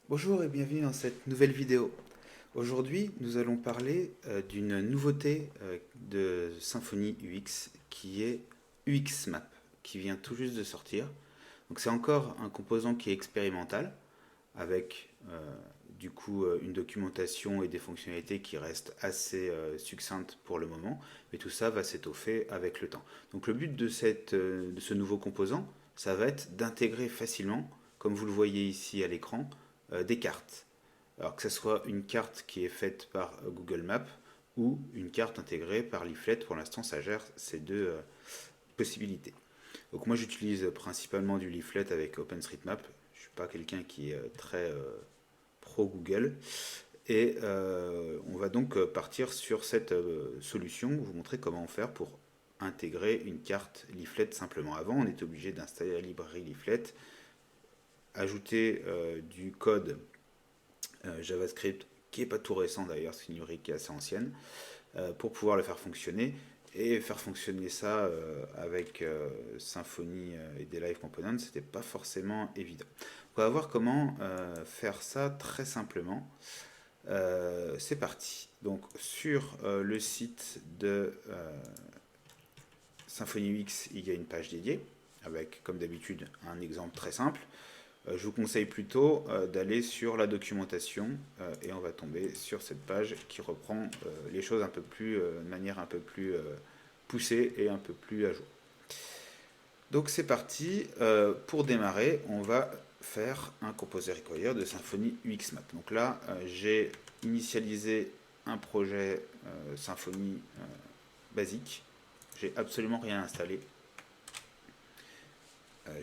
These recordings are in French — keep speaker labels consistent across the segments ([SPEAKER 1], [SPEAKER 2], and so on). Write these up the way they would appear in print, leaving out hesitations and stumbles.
[SPEAKER 1] Bonjour et bienvenue dans cette nouvelle vidéo. Aujourd'hui, nous allons parler d'une nouveauté de Symfony UX qui est UXMap, qui vient tout juste de sortir. Donc c'est encore un composant qui est expérimental, avec une documentation et des fonctionnalités qui restent assez succinctes pour le moment, mais tout ça va s'étoffer avec le temps. Donc le but de ce nouveau composant, ça va être d'intégrer facilement, comme vous le voyez ici à l'écran, des cartes. Alors que ce soit une carte qui est faite par Google Maps ou une carte intégrée par Leaflet, pour l'instant ça gère ces deux possibilités. Donc moi j'utilise principalement du Leaflet avec OpenStreetMap. Je ne suis pas quelqu'un qui est très pro Google. Et on va donc partir sur cette solution, vous montrer comment faire pour intégrer une carte Leaflet simplement. Avant, on était obligé d'installer la librairie Leaflet, ajouter du code JavaScript, qui n'est pas tout récent d'ailleurs, c'est une librairie qui est assez ancienne, pour pouvoir le faire fonctionner. Et faire fonctionner ça avec Symfony et des Live Components, c'était pas forcément évident. On va voir comment faire ça très simplement. C'est parti. Donc sur le site de Symfony UX, il y a une page dédiée avec, comme d'habitude, un exemple très simple. Je vous conseille plutôt d'aller sur la documentation et on va tomber sur cette page qui reprend les choses un peu plus, de manière un peu plus poussée et un peu plus à jour. Donc c'est parti. Pour démarrer, on va faire un composer require de Symfony UXMap. Donc là, j'ai initialisé un projet Symfony basique. J'ai absolument rien installé.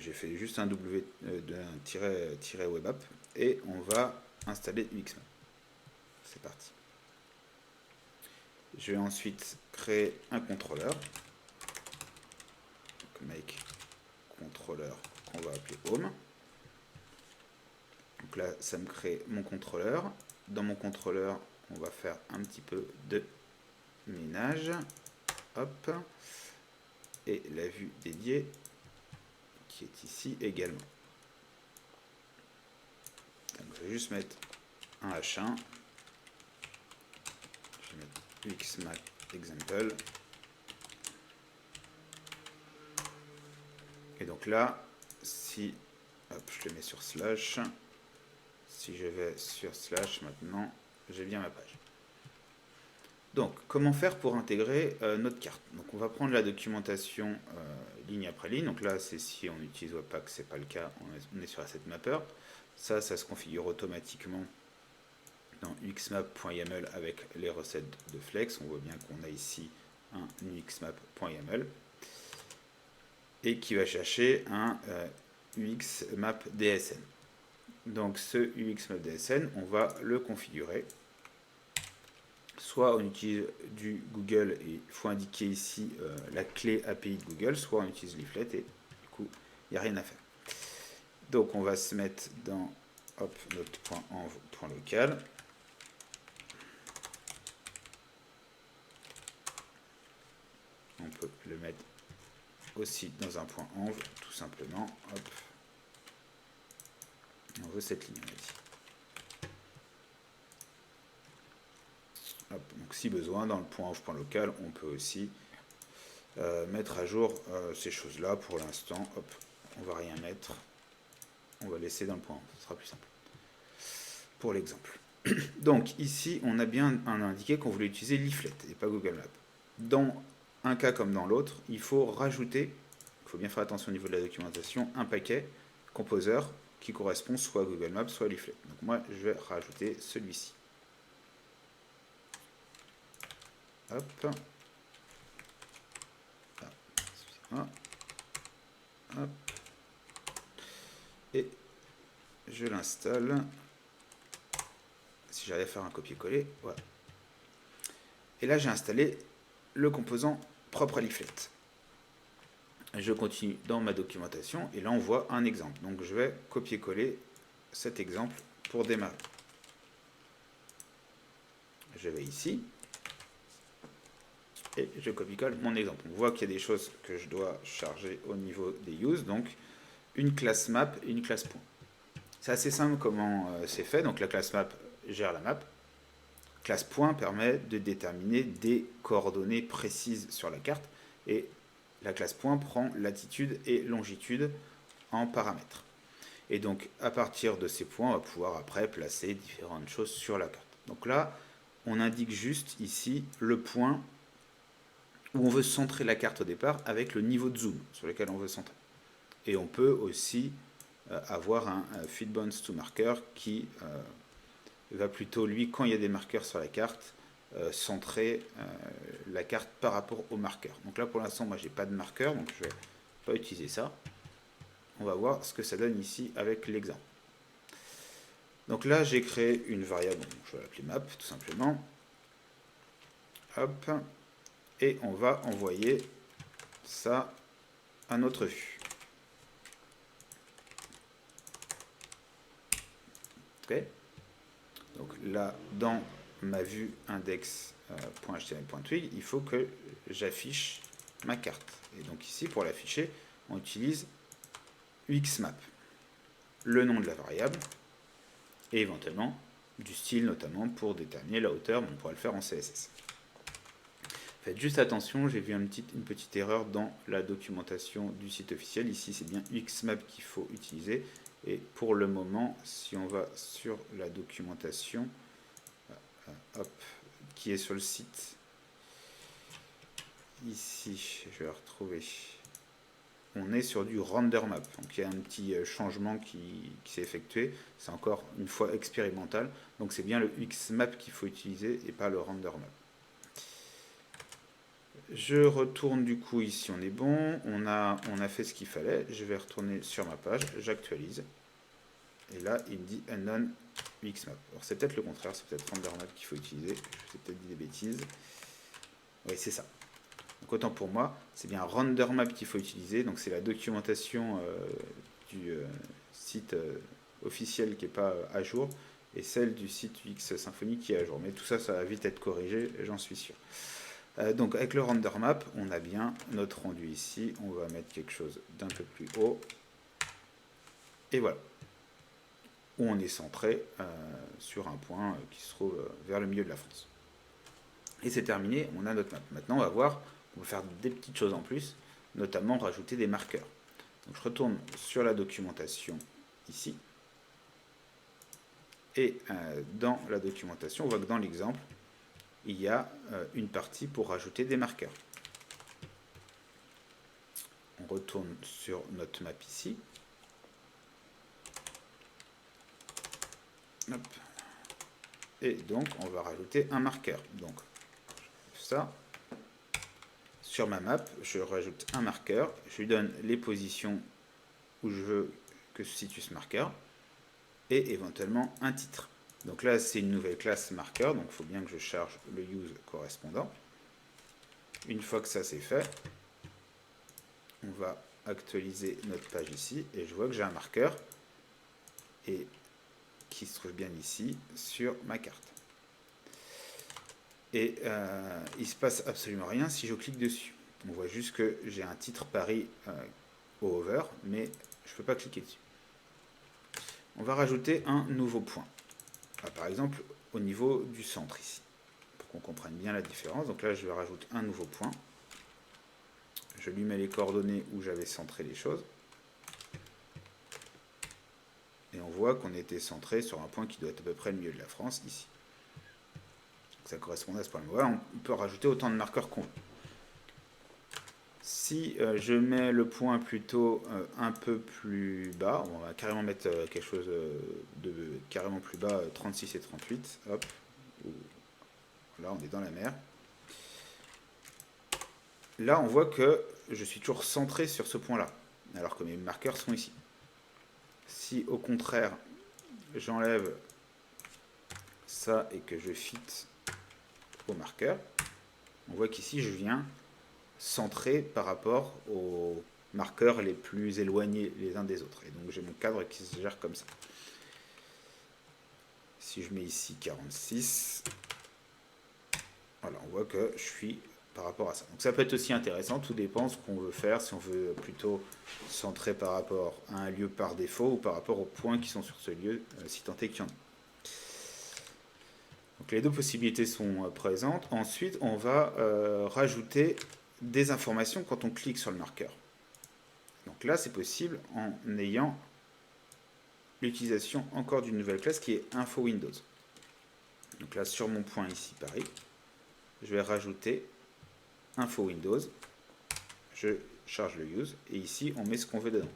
[SPEAKER 1] J'ai fait juste un W d'un tiret web app et on va installer UXMap. C'est parti. Je vais ensuite créer un contrôleur. Donc make contrôleur qu'on va appeler home. Donc là, ça me crée mon contrôleur. Dans mon contrôleur, on va faire un petit peu de ménage. Hop. Et la vue dédiée qui est ici également. Donc je vais juste mettre un H1. Je vais mettre UXMap example. Et donc là, si hop, je le mets sur slash, si je vais sur slash maintenant, j'ai bien ma page. Donc, comment faire pour intégrer notre carte? Donc, on va prendre la documentation ligne après ligne. Donc là, c'est si on utilise Webpack, c'est pas le cas, on est sur Asset Mapper. Ça se configure automatiquement dans uxmap.yaml avec les recettes de Flex. On voit bien qu'on a ici un uxmap.yaml et qui va chercher un UXMap DSN. Donc ce UXMap DSN, on va le configurer. Soit on utilise du Google et il faut indiquer ici la clé API de Google, soit on utilise Leaflet et du coup il n'y a rien à faire. Donc on va se mettre dans hop, notre .env.local. On peut le mettre aussi dans un .env tout simplement. Hop. On veut cette ligne, on a dit. Hop, donc si besoin, dans le .env.local, on peut aussi mettre à jour ces choses-là. Pour l'instant, hop, on va rien mettre. On va laisser dans le .env, ce sera plus simple. Pour l'exemple. Donc ici, on a bien indiqué qu'on voulait utiliser Leaflet et pas Google Maps. Dans un cas comme dans l'autre, il faut rajouter, il faut bien faire attention au niveau de la documentation, un paquet composer qui correspond soit à Google Maps, soit à Leaflet. Donc moi, je vais rajouter celui-ci. Hop. Ah. Hop. Et je l'installe. Si j'arrive à faire un copier-coller, voilà. Et là, j'ai installé le composant propre à Leaflet. Je continue dans ma documentation et là, on voit un exemple. Donc, je vais copier-coller cet exemple pour démarrer. Je vais ici et je copie-colle mon exemple. On voit qu'il y a des choses que je dois charger au niveau des use, donc une classe map et une classe point. C'est assez simple comment c'est fait. Donc la classe map gère la map. Classe point permet de déterminer des coordonnées précises sur la carte. Et la classe point prend latitude et longitude en paramètres. Et donc à partir de ces points, on va pouvoir après placer différentes choses sur la carte. Donc là, on indique juste ici le point où on veut centrer la carte au départ avec le niveau de zoom sur lequel on veut centrer. Et on peut aussi avoir un feed bounce to marker qui va plutôt, lui, quand il y a des marqueurs sur la carte, centrer la carte par rapport aux marqueurs. Donc là, pour l'instant, moi, j'ai pas de marqueur, donc je vais pas utiliser ça. On va voir ce que ça donne ici avec l'exemple. Donc là, j'ai créé une variable, donc je vais l'appeler map, tout simplement. Hop. Et on va envoyer ça à notre vue. Ok. Donc là, dans ma vue index.html.twig, il faut que j'affiche ma carte. Et donc ici, pour l'afficher, on utilise uxmap, le nom de la variable, et éventuellement du style, notamment pour déterminer la hauteur, mais on pourra le faire en CSS. Faites juste attention, j'ai vu une petite erreur dans la documentation du site officiel. Ici, c'est bien uxmap qu'il faut utiliser. Et pour le moment, si on va sur la documentation, hop, qui est sur le site, ici, je vais retrouver, on est sur du render map. Donc il y a un petit changement qui s'est effectué. C'est encore une fois expérimental. Donc c'est bien le uxmap qu'il faut utiliser et pas le render map. Je retourne du coup ici, on est bon. On a fait ce qu'il fallait. Je vais retourner sur ma page, j'actualise. Et là, il me dit unknown uxmap. Alors c'est peut-être le contraire, c'est peut-être render map qu'il faut utiliser. J'ai peut-être dit des bêtises. Oui, c'est ça. Donc autant pour moi, c'est bien render map qu'il faut utiliser. Donc c'est la documentation du site officiel qui n'est pas à jour et celle du site UX Symfony qui est à jour. Mais tout ça, ça va vite être corrigé, j'en suis sûr. Donc avec le render map, on a bien notre rendu ici. On va mettre quelque chose d'un peu plus haut. Et voilà. Où on est centré sur un point qui se trouve vers le milieu de la France. Et c'est terminé, on a notre map. Maintenant, on va voir, on va faire des petites choses en plus, notamment rajouter des marqueurs. Donc je retourne sur la documentation ici. Et dans la documentation, on voit que dans l'exemple, il y a une partie pour rajouter des marqueurs. On retourne sur notre map ici. Hop. Et donc, on va rajouter un marqueur. Donc, ça. Sur ma map, je rajoute un marqueur. Je lui donne les positions où je veux que se situe ce marqueur. Et éventuellement un titre. Donc là, c'est une nouvelle classe marqueur. Donc, il faut bien que je charge le use correspondant. Une fois que ça c'est fait, on va actualiser notre page ici. Et je vois que j'ai un marqueur. Et qui se trouve bien ici sur ma carte. Et il se passe absolument rien si je clique dessus. On voit juste que j'ai un titre Paris au hover, mais je ne peux pas cliquer dessus. On va rajouter un nouveau point. Ah, par exemple, au niveau du centre ici, pour qu'on comprenne bien la différence. Donc là, je vais rajouter un nouveau point. Je lui mets les coordonnées où j'avais centré les choses. Et on voit qu'on était centré sur un point qui doit être à peu près le milieu de la France, ici. Donc ça correspond à ce problème. Voilà, on peut rajouter autant de marqueurs qu'on veut. Si je mets le point plutôt un peu plus bas, on va carrément mettre quelque chose de carrément plus bas, 36 et 38. Hop. Là, on est dans la mer. Là, on voit que je suis toujours centré sur ce point-là, alors que mes marqueurs sont ici. Si au contraire, j'enlève ça et que je fit au marqueur, on voit qu'ici, je viens centré par rapport aux marqueurs les plus éloignés les uns des autres. Et donc j'ai mon cadre qui se gère comme ça. Si je mets ici 46, voilà, on voit que je suis par rapport à ça. Donc ça peut être aussi intéressant, tout dépend de ce qu'on veut faire, si on veut plutôt centrer par rapport à un lieu par défaut ou par rapport aux points qui sont sur ce lieu, si tant est qu'il y en a. Donc les deux possibilités sont présentes. Ensuite, on va rajouter des informations quand on clique sur le marqueur. Donc là, c'est possible en ayant l'utilisation encore d'une nouvelle classe qui est Info Windows. Donc là, sur mon point ici, pareil, je vais rajouter Info Windows. Je charge le use et ici, on met ce qu'on veut dedans.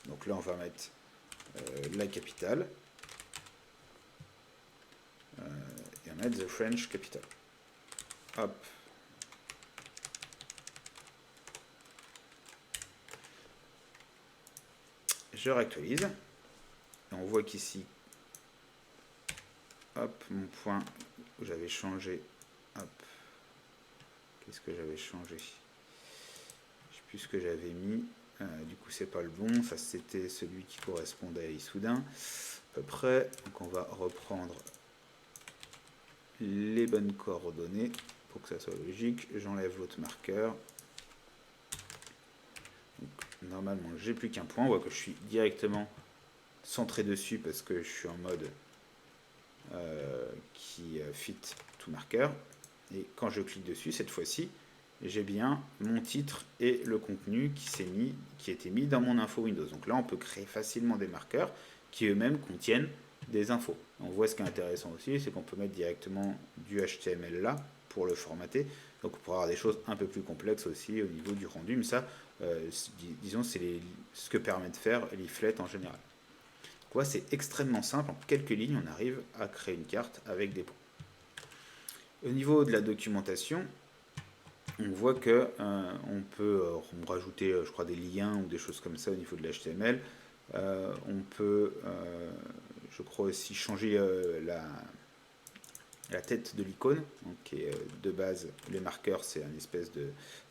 [SPEAKER 1] Donc là, on va mettre la capitale et on va mettre the French capital. Hop. Je réactualise. Et on voit qu'ici, hop, mon point où j'avais changé, hop, qu'est-ce que j'avais changé? Je sais plus ce que j'avais mis, du coup c'est pas le bon, ça c'était celui qui correspondait à Issoudun, à peu près. Donc on va reprendre les bonnes coordonnées pour que ça soit logique. J'enlève l'autre marqueur. Donc, normalement j'ai plus qu'un point, on voit que je suis directement centré dessus parce que je suis en mode qui fit tout marqueur. Et quand je clique dessus, cette fois-ci, j'ai bien mon titre et le contenu qui a été mis dans mon info Windows. Donc là, on peut créer facilement des marqueurs qui eux-mêmes contiennent des infos. On voit ce qui est intéressant aussi, c'est qu'on peut mettre directement du HTML là pour le formater. Donc on pourra avoir des choses un peu plus complexes aussi au niveau du rendu. Mais ça, disons, c'est ce que permet de faire Leaflet en général. Quoi, c'est extrêmement simple, en quelques lignes, on arrive à créer une carte avec des points. Au niveau de la documentation, on voit que on peut rajouter, je crois, des liens ou des choses comme ça au niveau de l'HTML. On peut, je crois aussi, changer la tête de l'icône, qui est de base, les marqueurs, c'est une espèce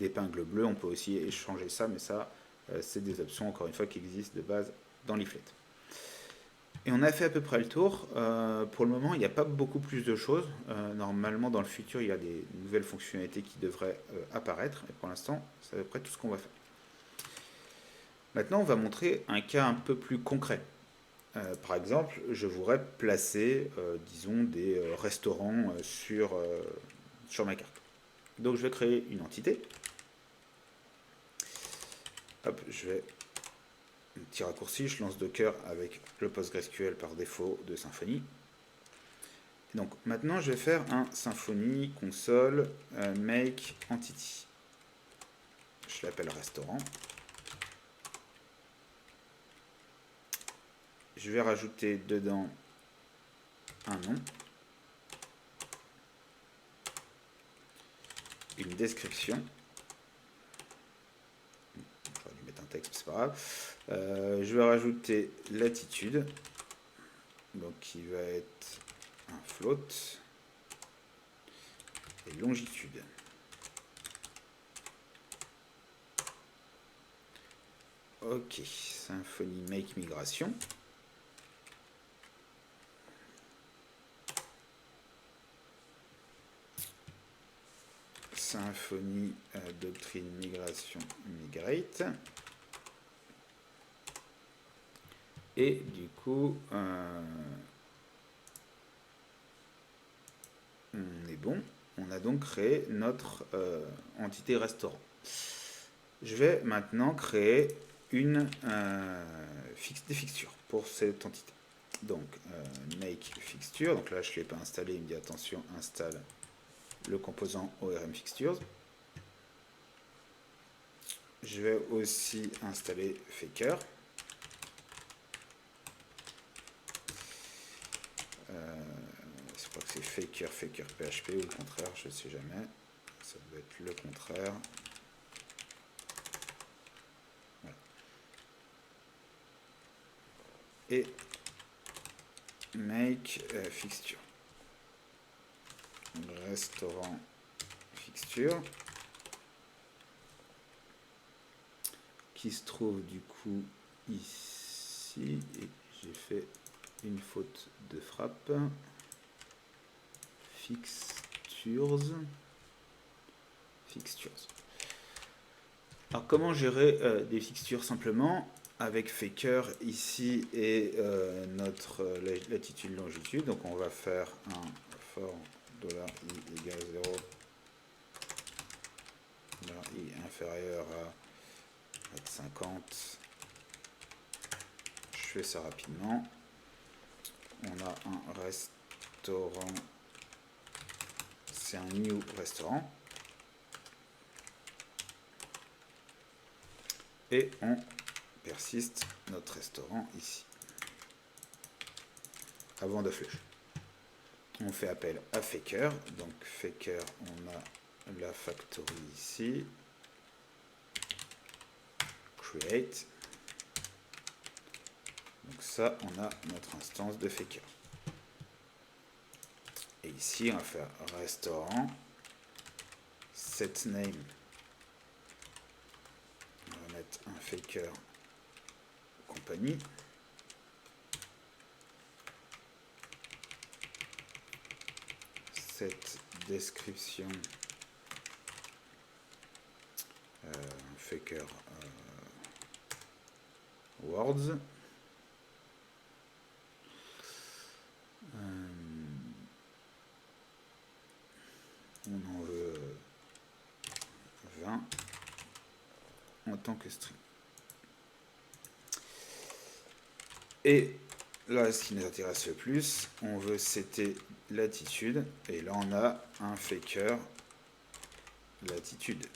[SPEAKER 1] d'épingle bleue. On peut aussi changer ça, mais ça, c'est des options, encore une fois, qui existent de base dans Leaflet. Et on a fait à peu près le tour. Pour le moment, il n'y a pas beaucoup plus de choses. Normalement, dans le futur, il y a des nouvelles fonctionnalités qui devraient apparaître. Et pour l'instant, c'est à peu près tout ce qu'on va faire. Maintenant, on va montrer un cas un peu plus concret. Par exemple, je voudrais placer, disons, des restaurants sur ma carte. Donc, je vais créer une entité. Hop, je vais un petit raccourci, je lance Docker avec le PostgreSQL par défaut de Symfony. Donc maintenant je vais faire un Symfony console make entity. Je l'appelle restaurant. Je vais rajouter dedans un nom, une description. J'aurais dû mettre un texte, c'est pas grave. Je vais rajouter latitude, donc qui va être un float, et longitude. Ok, Symfony make migration. Symfony doctrine migration migrate. Et du coup, on est bon. On a donc créé notre entité restaurant. Je vais maintenant créer des fixtures pour cette entité. Donc, make fixture. Donc là, je ne l'ai pas installé. Il me dit attention, installe le composant ORM fixtures. Je vais aussi installer Faker. Je crois que c'est Faker PHP ou le contraire, je ne sais jamais. Ça doit être le contraire. Voilà. Et make fixture. Restaurant fixture. Qui se trouve du coup ici. Et j'ai fait une faute de frappe. Fixtures. fixtures. Alors comment gérer des fixtures simplement avec Faker ici et notre latitude longitude. Donc on va faire un for $i égale 0, $i inférieur à 50. Je fais ça rapidement. On a un restaurant, c'est un new restaurant. Et on persiste notre restaurant ici. Avant de flush. On fait appel à Faker. Donc Faker, on a la factory ici. Create. Donc ça, on a notre instance de Faker. Et ici, on va faire restaurant. Set name. On va mettre un Faker compagnie. Cette description Faker words. On en veut 20 en tant que string. Et là, ce qui nous intéresse le plus, on veut setter latitude. Et là, on a un Faker latitude.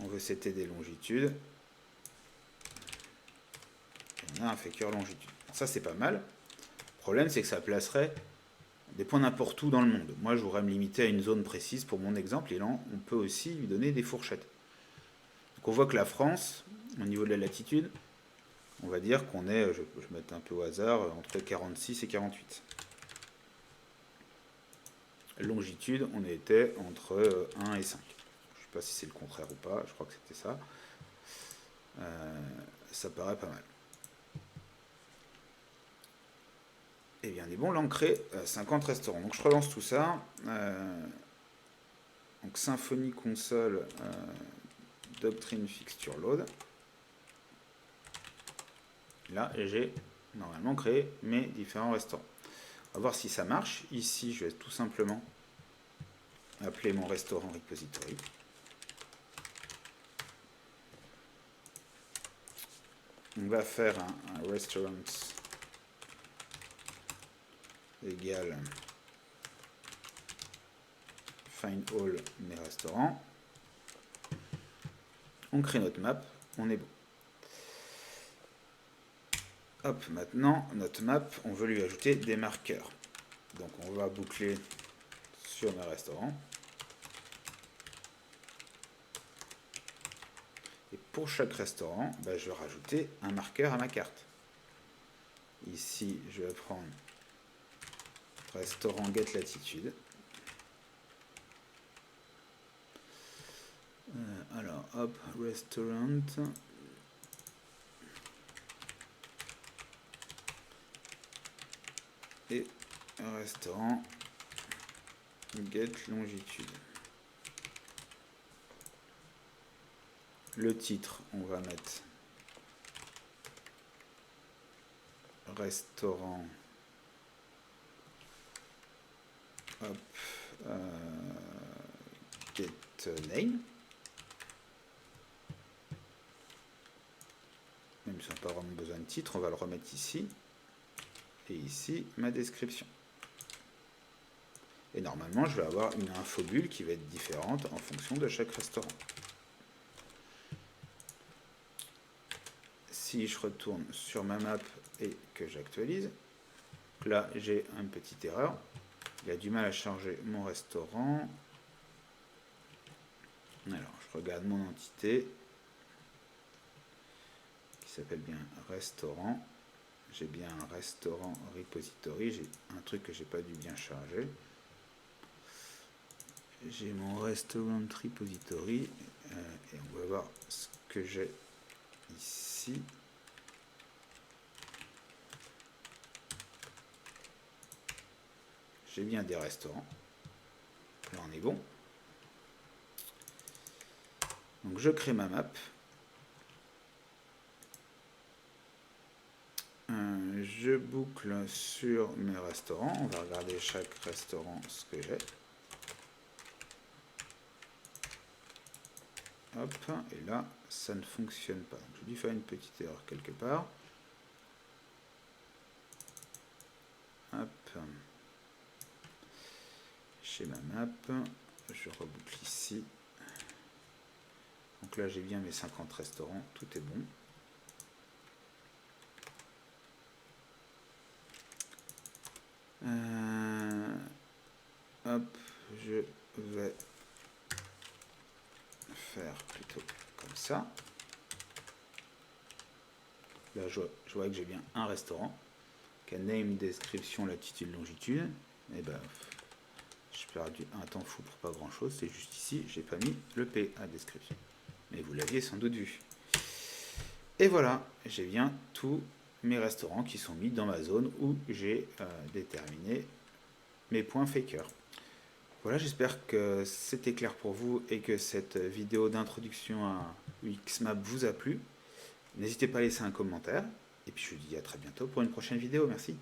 [SPEAKER 1] On veut setter des longitudes. Et on a un Faker longitude. Ça, c'est pas mal. Le problème, c'est que ça placerait des points n'importe où dans le monde. Moi, je voudrais me limiter à une zone précise pour mon exemple. Et là, on peut aussi lui donner des fourchettes. Donc, on voit que la France, au niveau de la latitude, on va dire qu'on est, je vais mettre un peu au hasard, entre 46 et 48. Longitude, on était entre 1 et 5. Je ne sais pas si c'est le contraire ou pas, je crois que c'était ça. Ça paraît pas mal. Et bien, on est bon, là on crée 50 restaurants. Donc je relance tout ça. Donc Symfony console doctrine fixture load. Là, j'ai normalement créé mes différents restaurants. On va voir si ça marche. Ici, je vais tout simplement appeler mon restaurant repository. On va faire un restaurant égale find all mes restaurants. On crée notre map, on est bon. Hop, maintenant, notre map, on veut lui ajouter des marqueurs. Donc on va boucler sur mes restaurants. Et pour chaque restaurant, je vais rajouter un marqueur à ma carte. Ici, je vais prendre restaurant get latitude. Alors, hop, restaurant. Et un restaurant get longitude. Le titre, on va mettre restaurant get name. Même si on n'a pas vraiment besoin de titre, on va le remettre ici. Et ici, ma description. Et normalement, je vais avoir une infobulle qui va être différente en fonction de chaque restaurant. Si je retourne sur ma map et que j'actualise, là, j'ai une petite erreur. Il a du mal à charger mon restaurant. Alors, je regarde mon entité qui s'appelle bien restaurant. J'ai bien un restaurant repository. J'ai un truc que j'ai pas dû bien charger. J'ai mon restaurant repository et on va voir ce que j'ai ici. J'ai bien des restaurants. Là, on est bon. Donc je crée ma map. Je boucle sur mes restaurants. On va regarder chaque restaurant ce que j'ai. Hop, et là, ça ne fonctionne pas. J'ai dû faire une petite erreur quelque part. Hop. Chez ma map, je reboucle ici. Donc là, j'ai bien mes 50 restaurants, tout est bon. Hop, je vais faire plutôt comme ça. Là, je vois que j'ai bien un restaurant. Name, description, latitude, longitude. Et ben, j'ai perdu un temps fou pour pas grand chose. C'est juste ici, j'ai pas mis le P à description. Mais vous l'aviez sans doute vu. Et voilà, j'ai bien tous mes restaurants qui sont mis dans ma zone où j'ai déterminé mes points faker. Voilà, j'espère que c'était clair pour vous et que cette vidéo d'introduction à UXMap vous a plu. N'hésitez pas à laisser un commentaire. Et puis je vous dis à très bientôt pour une prochaine vidéo. Merci.